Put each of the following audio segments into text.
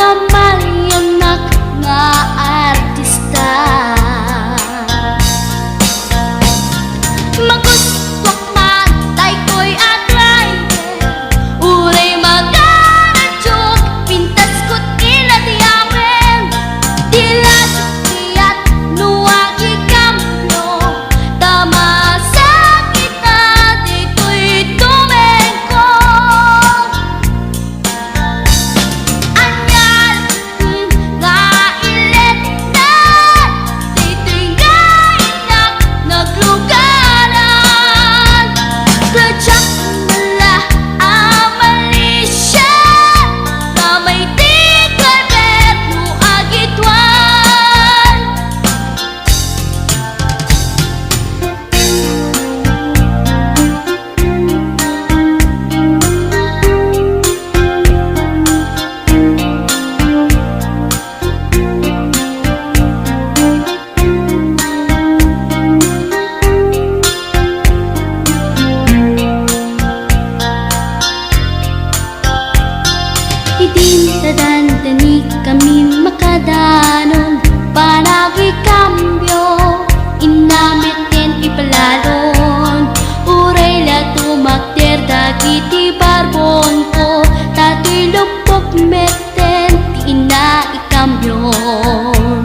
mamalyanak nga artista. Magustok matay ko'y aglay, uray magaradyog, pintas ko't inatiyawen. Tila sukiyat nuwag ikamlo, tama sa kita dito'y tumengko. Anyal nga ilet na, dito'y nga inak naglugaran. Kladyak nala amalisya, na may tiklarbet nuwag itwan. Idinadandani kami makadanon, panagi kambyo, inamiten ipalalon. Uray la tumakder dagiti barbon ko, tato'y lupok meten, ti ina ikambyon.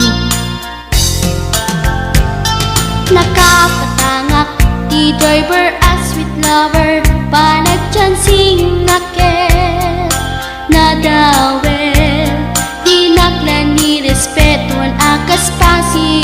Nakapatangak ti driver as sweet lover, panagchansing naket nadawel, di naklan ni respeto ang akas pasig.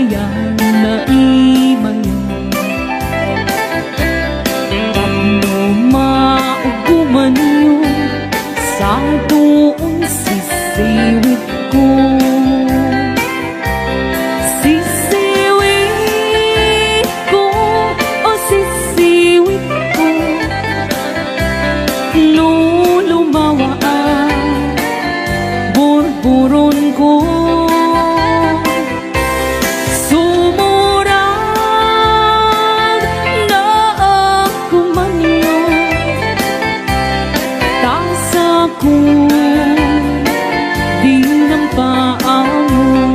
ayan na imayo tapno mauguman niyo sa tuon sisiwit ko. Sisiwit ko, o sisiwit ko, lulumawa ang burburon ko. Sumurag na ako manyo, tasa ko di ng paamo.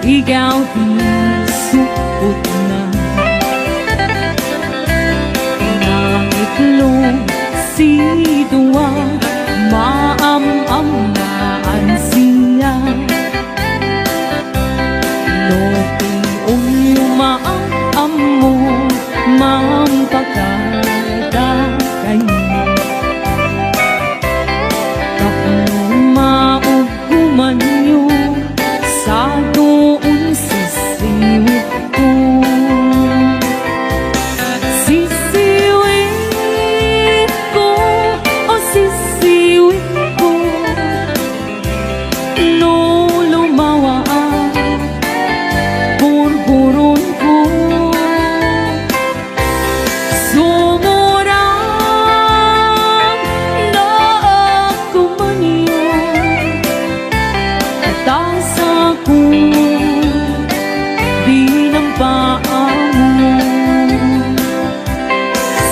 Ikaw di supot na nangitlong si Dua, maam-am na ansiya loping umaam mo mampagkagagay tapno mauguman niyo sa doon sisiwit ko. Sisiwit ko, o sisiwit ko, lulumawa ang burburon ko. Sumurang na ako manyo, tasa ko di ng paamo.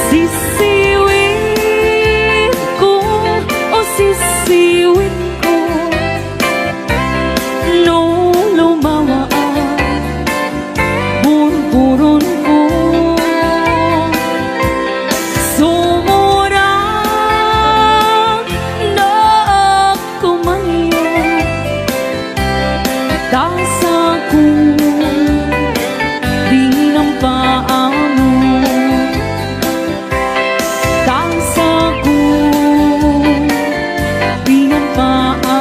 Sisiwit ko, o sisiwit ko, lulumawa ang burburon ko. Sumurang na ako manyo, tasa ko di ng paamo. Tasa ko di ng paamo.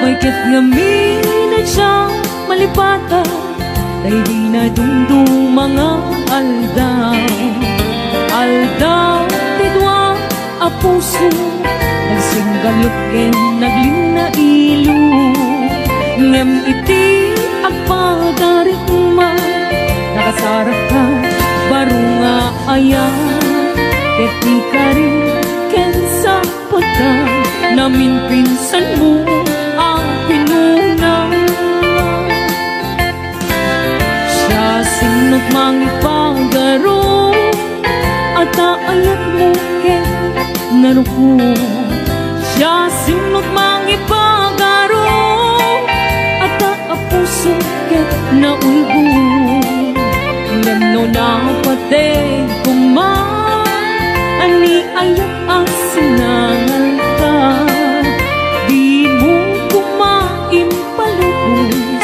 Pagkat ngamin at siyang malipata, dahil di na dundong mga aldaw. Aldaw, tidwa, a puso, nagsinggalot ken naglina ilo. Ngem iti agpadarikma, nakasarap ka, baro nga ayan. Ket di ka rin ken sa pagka, namin pinsan mo ang pinuna. Siya sinot mangipagaro, at aayat mo ken naruko. Siya sinot mangipagaro, at aapuso ken naulbo. Ngano na patay kuman, ani ayat ang sinangal ka. Di mo kumain palubos,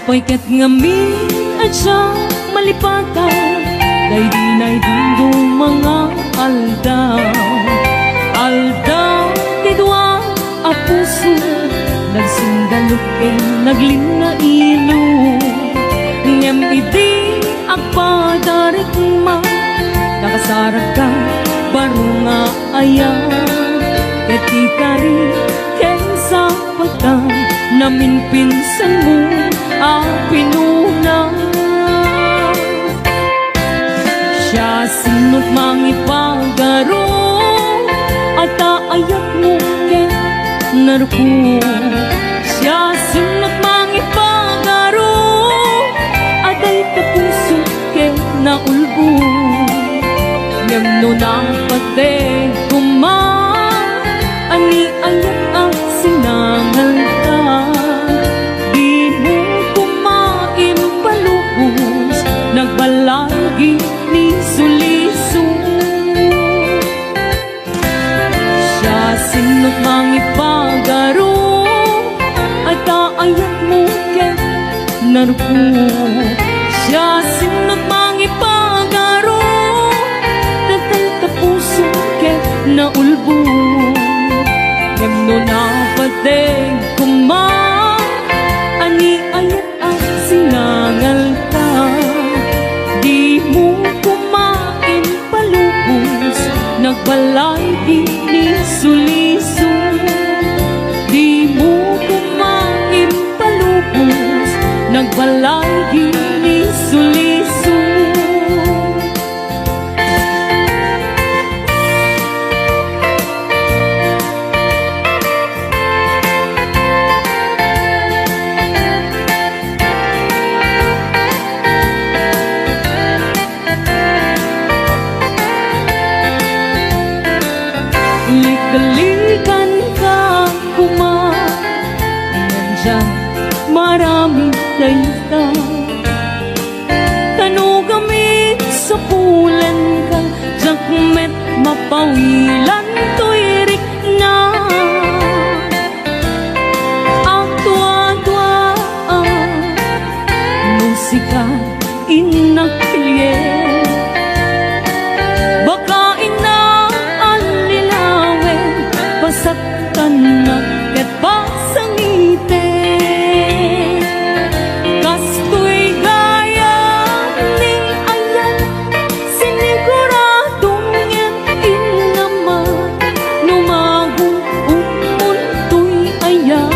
Apay ket ngamin at siya malipatan, day di na'y dundong mga aldaw. Aldaw, tidwa a puso, nagsindalok naglim na ilo. Ngem idi agpadarik ma, nakasarag ka baro nga ayan. Ket ikari kensa pagka namin pinsan mo ang pinuna. Siya sinot mangipagaro at aayat mo ket naruko. Siya sinot mangipagaro at ay kapuso ket naulbo. Ngem no nang patay kuma, ani ayat ang sinangal ka. Di mo kumain palubos, nagbalagi ni suliso. Siya sinot mangipagaro at aayat mo ket naruko. Siya sinot mangipagaro tatay kapuso ket naulbo. Ngem no napateng kuma, ani ayat ang sinangal ka. Di mo kumain palubos, nagbalay di ni suliso. Di mo kumain palubos, nagbalay di ni suliso. Likalikan ka kuma, nandiyan maraming dayta. Tanugamit sa pulan ka, jakmet mapawilan tuirik na. Ang tuwa-tuwa musika inakilye, baka saktan na ket pasangite. Kastoy gaya ni ayan, siniguradong yan inaman. Numagong umuntoy ayan,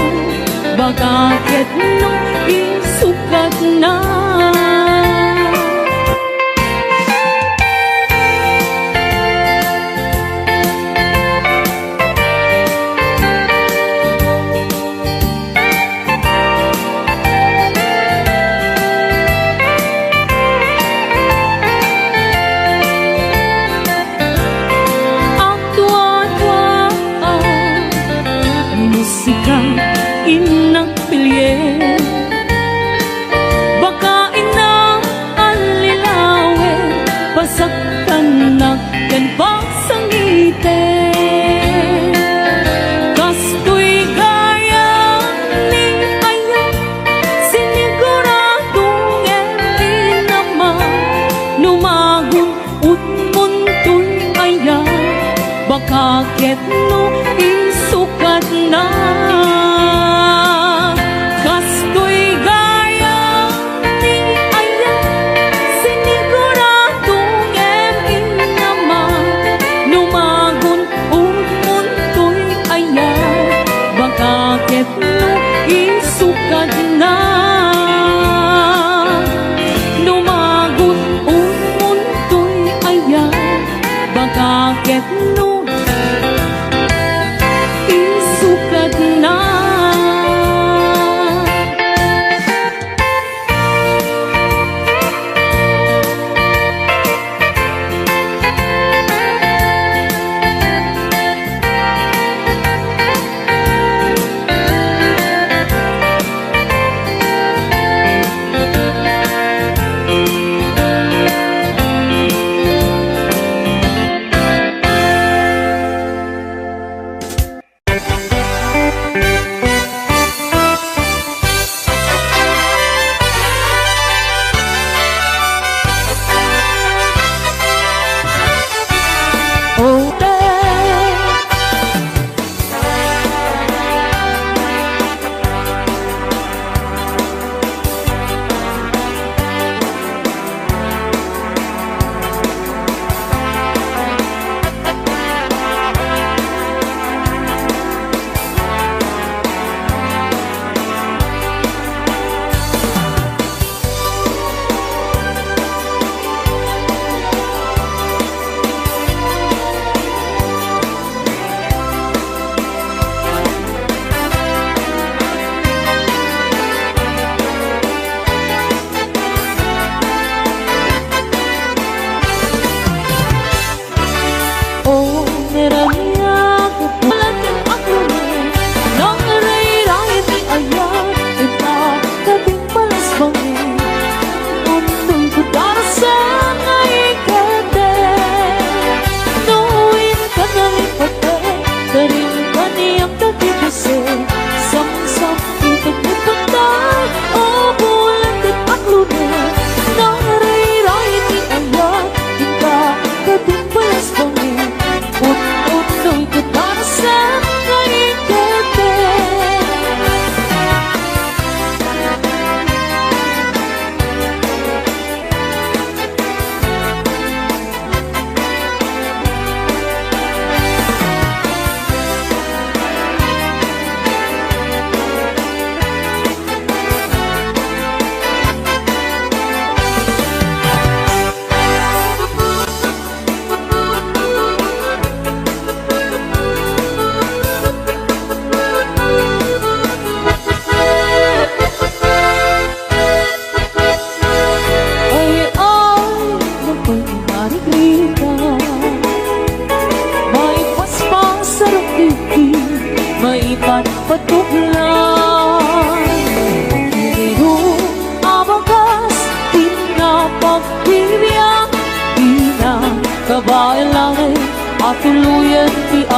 baka ket nung isukat na. Musika inakpilye, baka inang alilawe, pasaktan na yan pasangite. Kastoy gaya ni ayan, siniguradong yan inaman. Numagun utmuntoy ayan, baka ket no isukat na. Kastoy gaya ni ayan, siniguradong yan inaman. Numagun umuntoy ayan, baka ket no isukat na. Numagun umuntoy ayan, baka ket no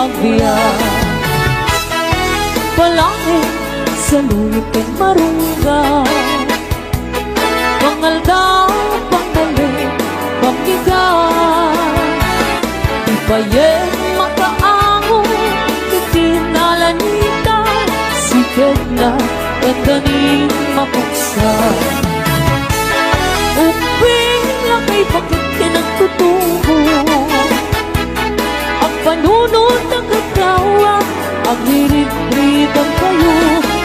agbiyan. Palangit sa luyot kay marungga, pangaldaw, pangdali, panggigan. Ibayeng makaango, itinalanita, sikat na kandaning mapuksan. Uping lang kay bakit kinagtutubo, ang panunod ng kagawa, ang hirit-ritang kayo.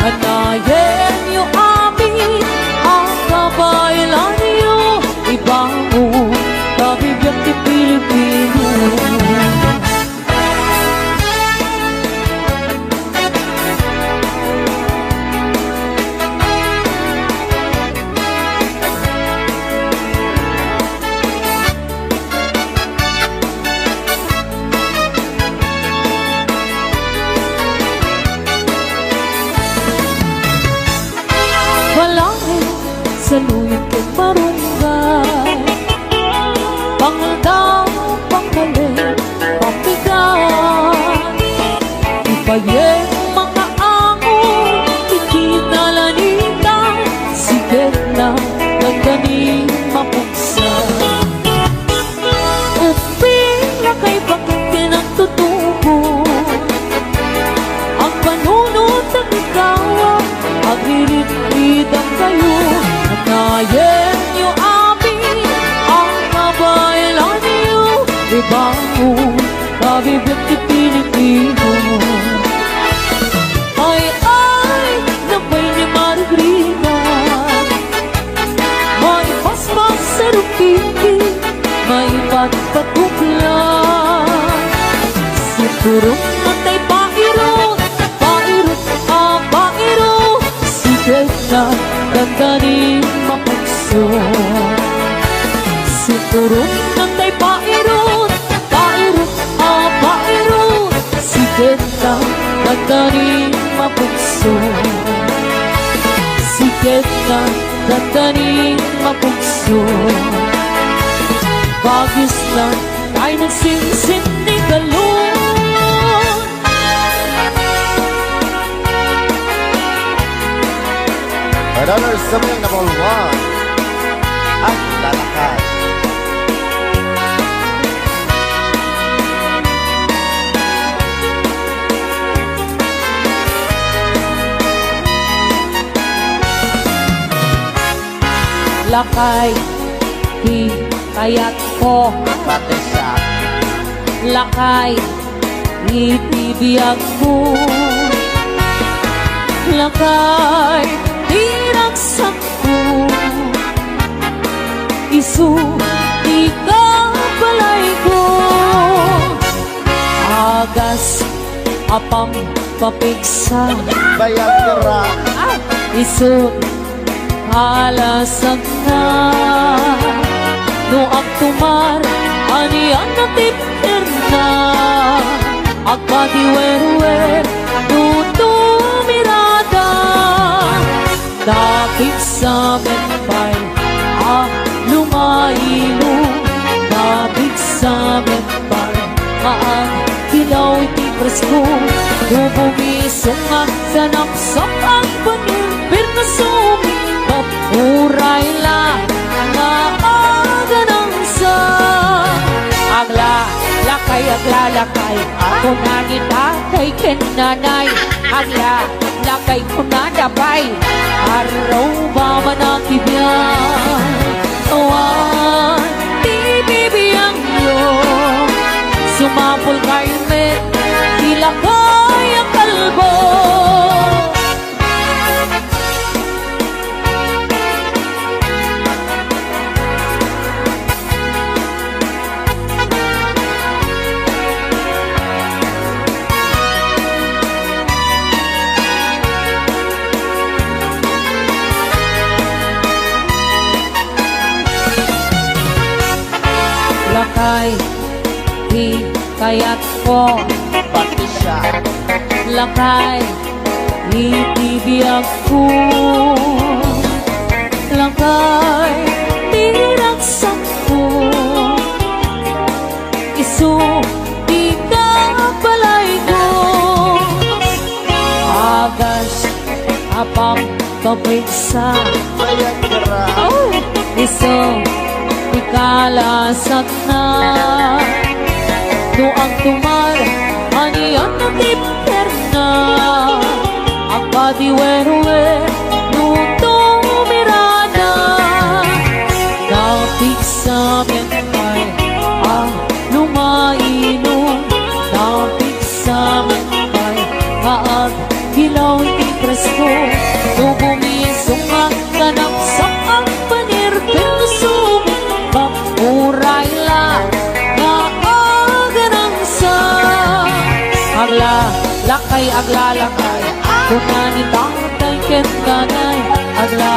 Anayen niyo amin, ang kabaylan niyo, ibangon, kabibiyang di Pilipino. Sa luyot kay marunggay, pangaldaw, pangmali, pambigan. Ipayeng mga angon, ikinalanita, sigat na nagdaning mapuksan. Uping na kay bakit kinagtutubo, ang panunod ng ikaw, ang hirit-ritang kayo. Anayen niyo amin, ang kabaylan niyo, ibangon, kabibiyang di Pilipino. Ay, nabay ni Margarita, may paspas sa rupiti, may patpatuklan. Siturong natay pairot, pairot, pairot, sigat na dandaning mapukso. Siturong natay pairot, pairot, pairot, sigat na dandaning mapukso. Sigat na dandaning mapukso. Bagis na tayo nagsinsin ni Galon. Another something number one. Ang lalakad. Lakay, di kaya't ko. Pati siya. Lakay, itibiyag mo. Lakay, tiraksak ko. Isu, di ka balay ko. Agas, apang papigsa. Bayang tira. Isu, halasag na. No ang tumar, aniyan na tipir na. Agpadiwer-wer, tutumirada. Dapit sa menpay, lumailo. Dapit sa menpay, kilaw iti presko. Bubumisong nga sa napsak ang panimpir na sumikap. Uray la, nga aga ng sa. Lakay, aglalakay, kunangin atay kinanay. Lakay kunadabay, araw ba manakibyan. Awan, di bibiyang yun. Sumapol kayo met, ilakay ang kalbo. Lakay, di kaya't ko. Pati siya. Lakay, itibiyag ko. Lakay, tiraksak ko. Isu, di ka balay kapigsa. Sayang kira. Oh, isang ikalasat na doang tumar aniyan na tipper na ang kadiwerwe nung tumirada napigsa mentay lumainom napigsa mentay kaag hilaw iti presko tubumisong ang ganap sa ang panir pinusumit Uray la nga aganang sa agla lakay kunani tangtay ken kanay agla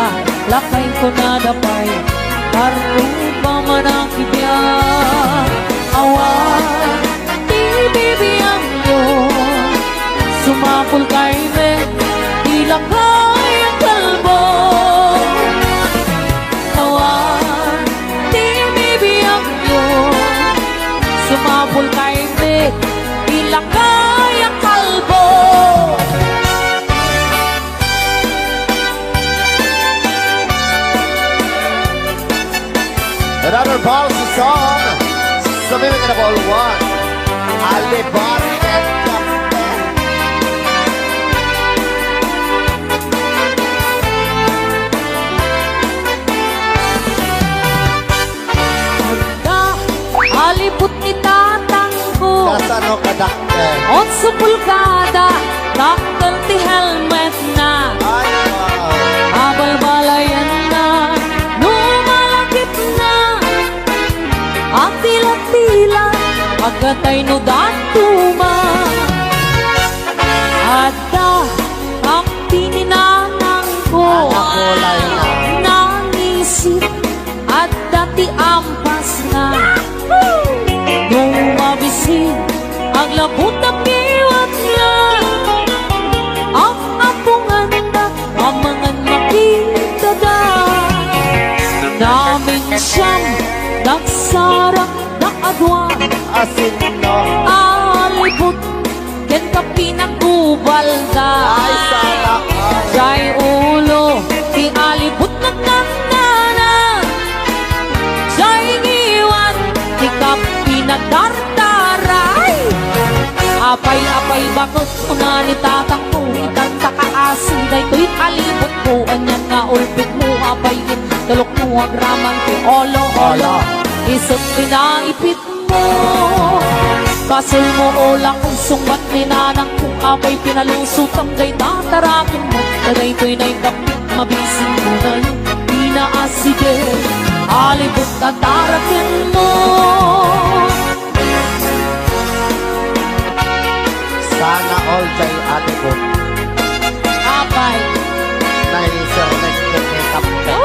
lakay kunadapay karupa manang kibya awan bibibiyang yo sumapul kay me ilakay ang kalbo awan sumapul kay me ilakay ang kalbo. Another bouncy song. Submitting in ball 1. Alibar and Captain. Alipot ni tatang ko Kasano kadakte? on sa pulkada takdal ti helmet na Ay, wow. abal-balayan na lumalakip na ang tila-tila agatay no datuma ada ang tininanang ko Anak ko, Laila. nangisip at dati ampas na nung mabisin ang labot na piwat niya ang apungan na amangan makita da namin siyang nagsarak na adwa Asin no. alibot ken ka pinagubal da Ay, sana all. jay ulo ti alibot na nagnana jay ngiwan ti ka pinagdardaray apay-apay bakot una ni tatang ko itanta kaasi daytoy alibot ko anyan nga ulpit mo apay in tulok mo agraman ti olo-olo isot pinaipit mo basul mo ulang kung sungbat ni nanang kung apay pinalusot ang gay tatarakin mo daytoy na ikapit mabising mo na yung pinaasige alibot tatarakin mo Sana all jay ate ko. apay Naisir nagkit ni Captain.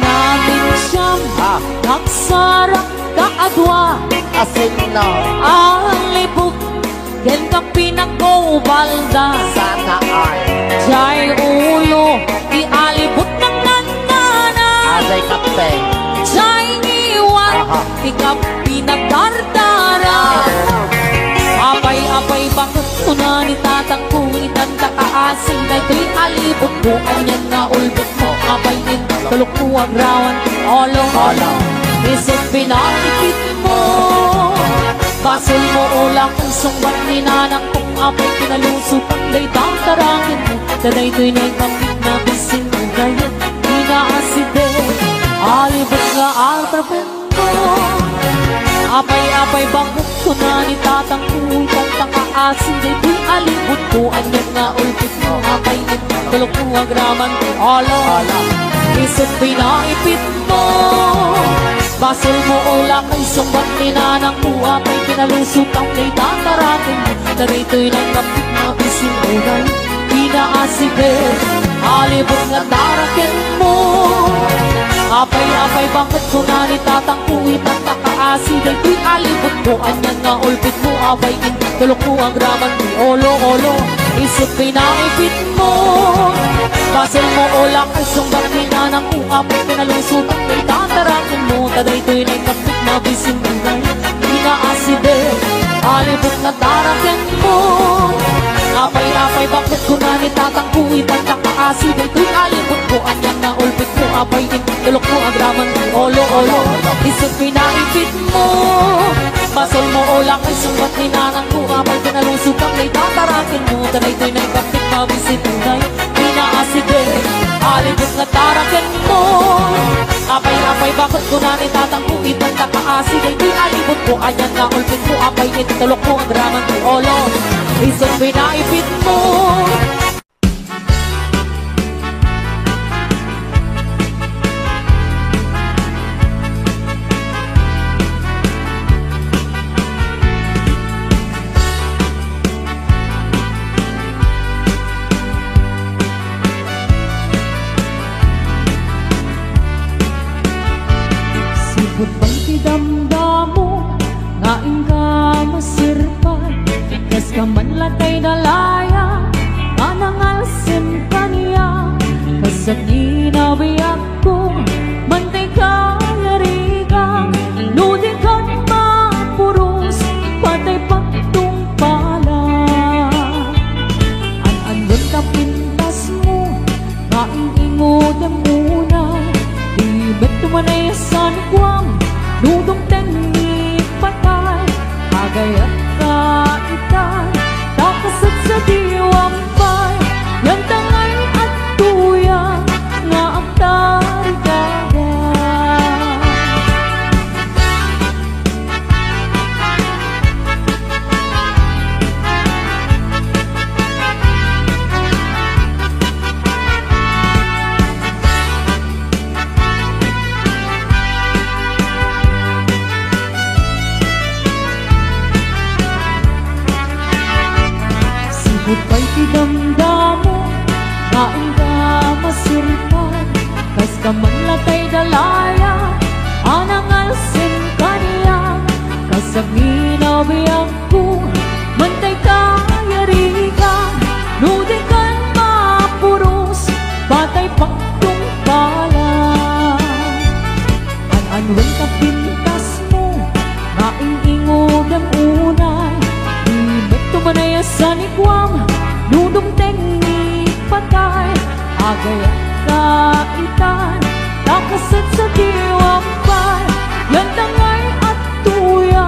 namin siyang Ah, nagsarap kaadwa asin no. alibot ken ka pinagkubalda Sana all. jay ulo di alibot ng nanana Aday Captain. jay iwan Aha. di ka pinagdardara apay-apay bakit una ni tatang ko itanda kaasing daytoy alibot ko anyan nga ulbot mo apayin tulok mo ang rawan olo-olo isip pinakipit mo basil mo ulang kung sungbat ni nanang kung apay pinalusot ang daytang tarangin mo daytoy na ikapit na bisin mo ngayon inaaside alibot nga altrapen mo apay-apay bakit ko na ni tatang utang takaasin daytoy alibot ko anyan nga ulpit mo apayin tulok mo ang raman olo-olo isip pinaipit mo basil mo ulang kay sungbat ni nanang ko apay pinalusot ang kay tataratin mo daytoy lang kapit na bisin mo ngayon inaaside alibot nga tarakin mo apay-apay bakit ko na ni tatang kuwit at kaasi daytoy alibot mo anyan nga ulpit mo abay tulok mo ang graman ni olo isip pinaipit mo basel mo ola kay sunggat minanang uapay pinalusutang kay tatarakin mo tadaytoy na kapit na bisin ngay inaaside alibot na tarakin mo apay bakit ko na nitatangkuit ang nakaasi daytoy alibot mo anyan nga ulpit mo abay tulok mo ang graman ni olo isip pinaipit mo basol mo ola kay sunggat minanang uapay pinalusutang kay tatarakin mo tadaytoy na kapit na bisin ngay inaaside alibot na tarakin mo apay bakit ko na nitatangkuit ang nakaasi daytoy alibot mo anyan nga ulpit mo abay tulok mo ang graman ni olo isip pinaipit mo. Sipot bang tidamdamo nga inga masirpan kas ka man latay dalaya manangal simpanya kasag ginabiyak ko mantay kayarigang nudi kan mapuros patay pagtung pala an-angon ka pintas mo nga ingingod ang muna di ba't tumanayasan kwam nudong tengi patay agayat kaitan takasat sa diwampay yang tangay at tuya nga ang tarigada sipot pa'y tidamdamo nga inga masirpan kas ka man latay dalaya anangal sin kaniya kasag minabiyak ko mantay kayarigang nudi kan mapuros patay pagtung pala an-anwen ka pintas mo nga ingingod ang unay di ba't tumanayasan ikwam nudong tengi patay agay kaitan takasat sa diwampay yan tangay at tuya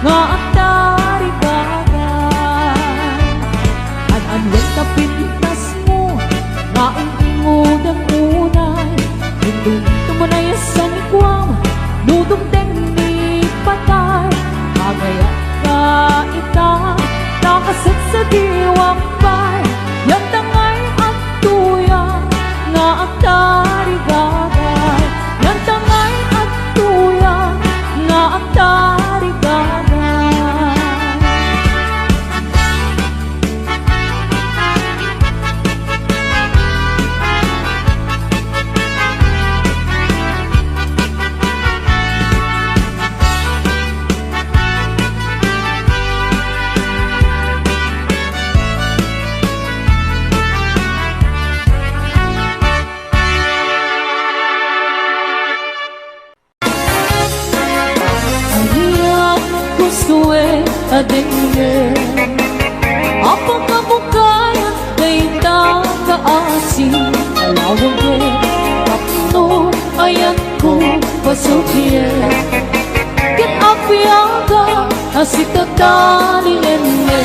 nga ang tarigagay an-anwen ka pintas mo nga ingingod ang unay hindi tumanayasan ikwam nudong tengi patay agay kaitan takasat sa diwampay yan tangay at tuya nga ang tarigagay yan tangay at tuya nga ang tarigagay gustuin adingin apa kabukaya dayta kaasi alawang ke kapno ayan ko pasukye ket apiaga asita talilenne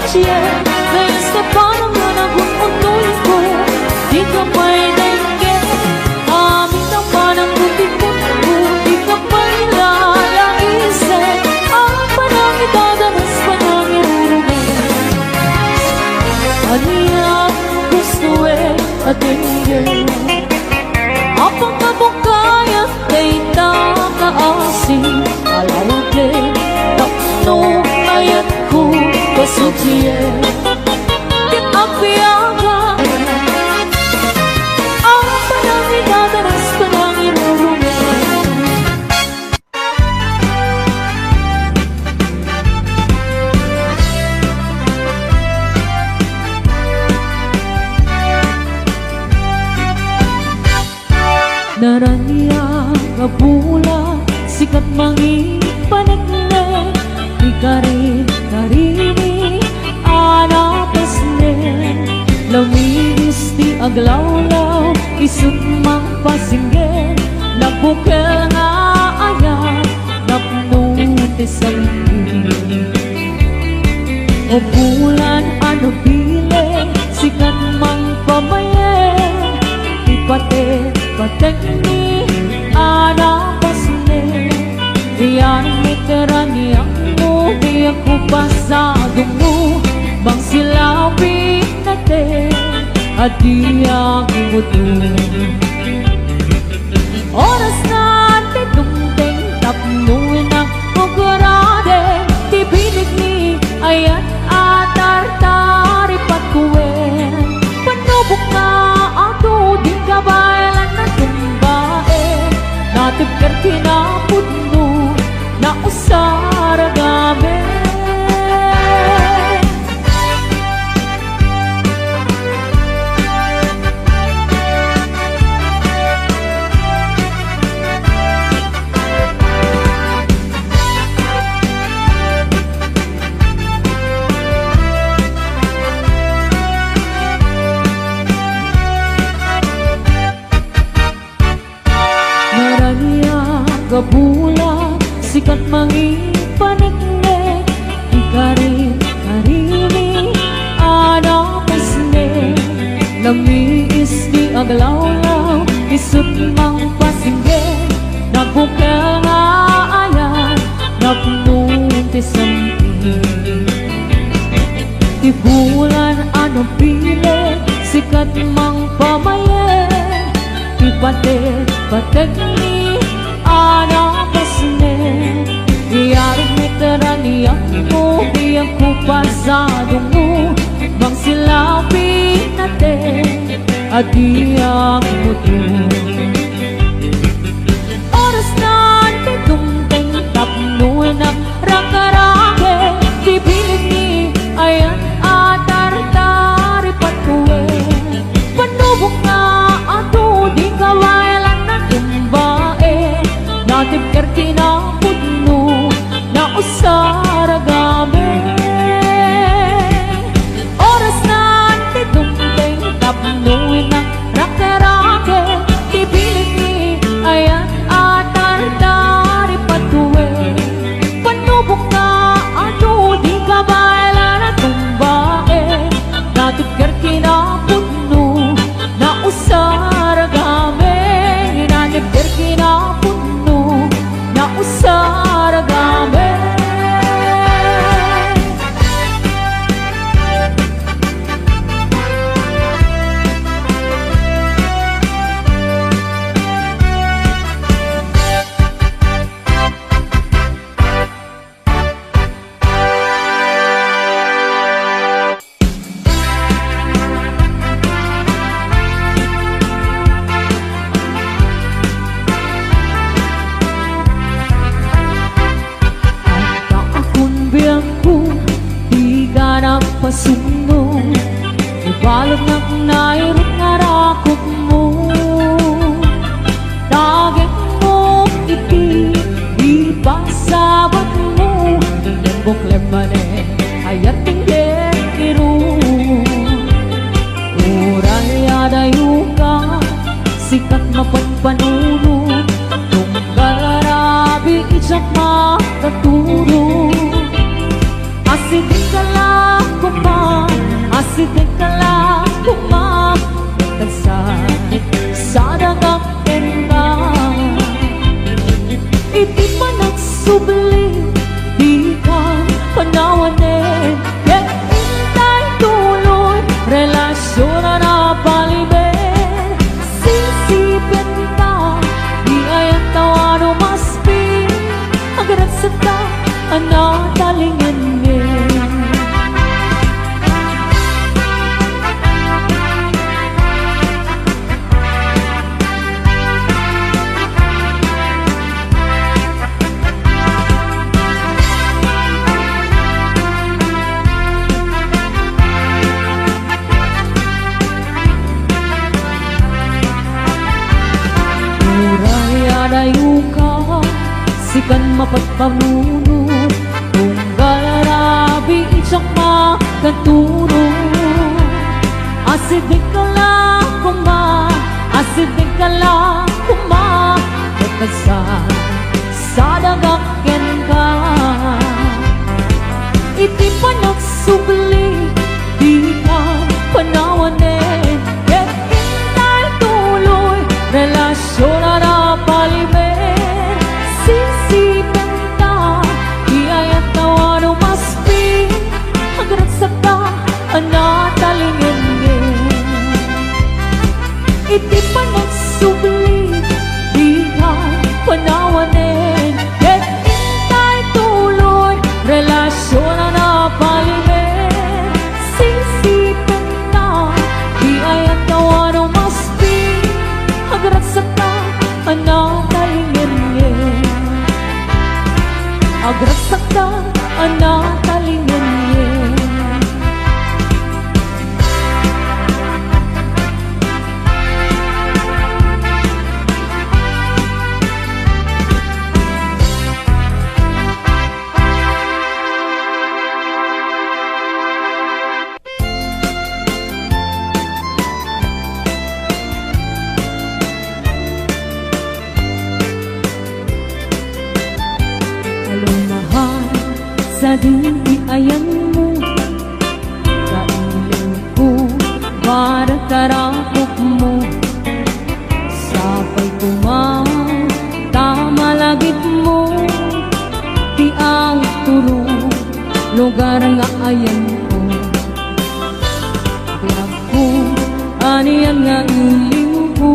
Ngayon sa parang na nagunundoy ko Naraya kabula sikat mangi panagnek Ikarin anak pesne Lamigis di aglawlaw isut mang pasinggen Nabukel nga ayat napnuti sa o bulan ano bile sikat mang pamayen ipate patek ni anak pasne Diyan miteran niyang mo di ako pasadong mo bang silapin natin at di ang imuto oras na titungteng tapnuin ang pagkarade di binig ni ayat atar-tari patuwen panubok na ato di kabayalan na tumbae natipker kinapudno na usara gabi Gabula sikat mangi panagnek Ikarin anak pesne Lamiis di aglawlaw isut mang pasinggen Nabukel nga ayat napnunti sampi Di bulan ano pile sikat mang pamayen Ipate patek ni anak pesne Iyarig miteran niyang mo di ako pasadong mo bang silapin natin at di ang muto oras na titungteng tapnuin ang rakarake di pilit ni ayan atar-tari patuwen panubok na ato di kawayalan na tumbae natipker kinapudno na usara gabi oras na titungteng tapnuin ang rake-rake tipilit ni ayan atar-tari patuwen panubok na ato di kabayalan na tumbae natipker kinapudno na usara gabi natipker kinapudno na usara gabi pasuno ibalog ng nairot nga rakot mo daging mo iti ipasabot mo buklem mane ayat tinggen iru uraya dayuka sikat mapanpanuno tunggal arabi isak makaturo asidik ka lang asidik ka lang sa dagang kenda iti pa nagsubli di ka panawanin yet intay tuloy relasyon na palibin sisipin ka di ayan tawa no maspin agarat sa ta anatalingan mapagpanuno tunggal rabi isang makaturo asidin ka lang kuma Pagkasan sa dagaken ka iti panagsubli di ka panawanin ket intay tuloy relasyon na palimen sisipen ta iyayat tawano maspi hagrat sa ta anatalingin iti panagsubli di ka panawanin ket intay tuloy relasyon na palimen sisipen ta di ayat tawano maspi hagrat sa ta anatalingin agrat sa ta anatalingin sa dindi ayan mo kailin ko para tarakop mo sapay kumang tamalagit mo ti ang turo lugar nga ayan ko biag ko aniyan nga iling ko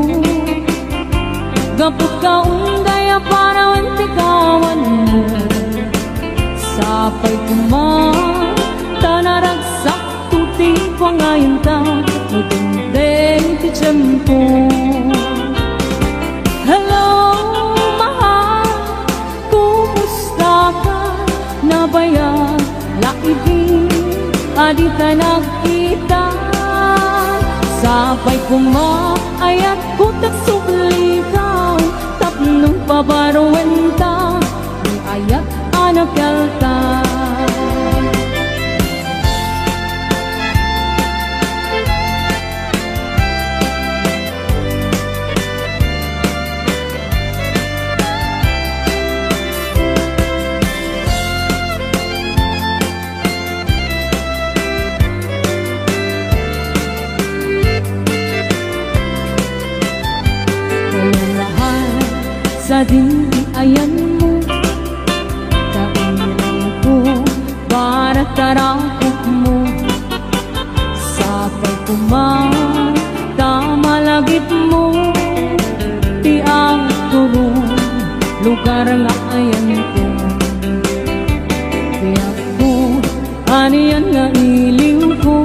gapot ka undaya para wantikawan mo sapay kumang tanaragsak tuti pangayon ta nagundeng ti tiyempo hello mahal kumusta ka nabayag laibig adita nagkita sapay kumang ayat ko tagsubligaw tapnong pabaruwen ta ayat anak kalta Kalahan sa dindi ayan mo para tarakop mo sapay kumang tamalagit mo ti ang turo lugar nga ayan ko kaya ko aniyan nga iling ko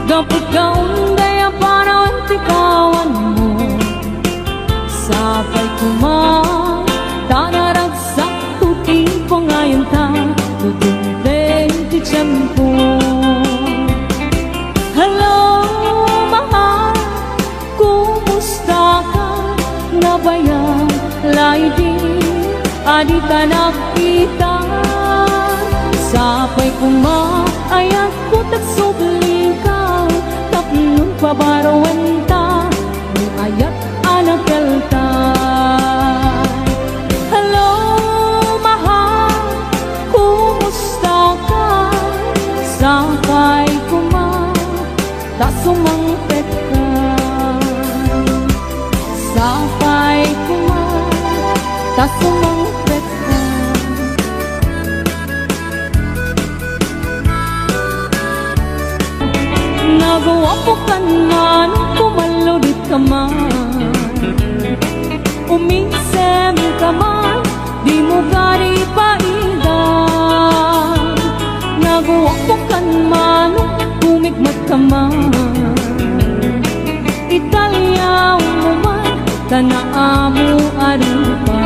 gapot ka undaya para wantikawan mo sapay kumang tanaragsak tuti pangayon ta tutundeng ti tiyempo hello mahal kumusta ka nabayag laibig adita nakita sapay kumang ayat ko tagsubligaw tapnon pabaruan ta ni ayat anak kelta sapay kumang tasumangpet ka sapay kumang tasumangpet ka nagawa po ka man kumaludit ka man umisem ka man di mo gari paidan nagawa po kan man kumigmat ka man italyaw mo man tanaamo arupa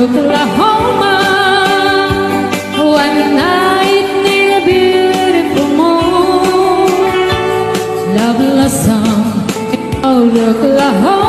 Oklahoma, one night near a beautiful moon, love blossom in Oklahoma.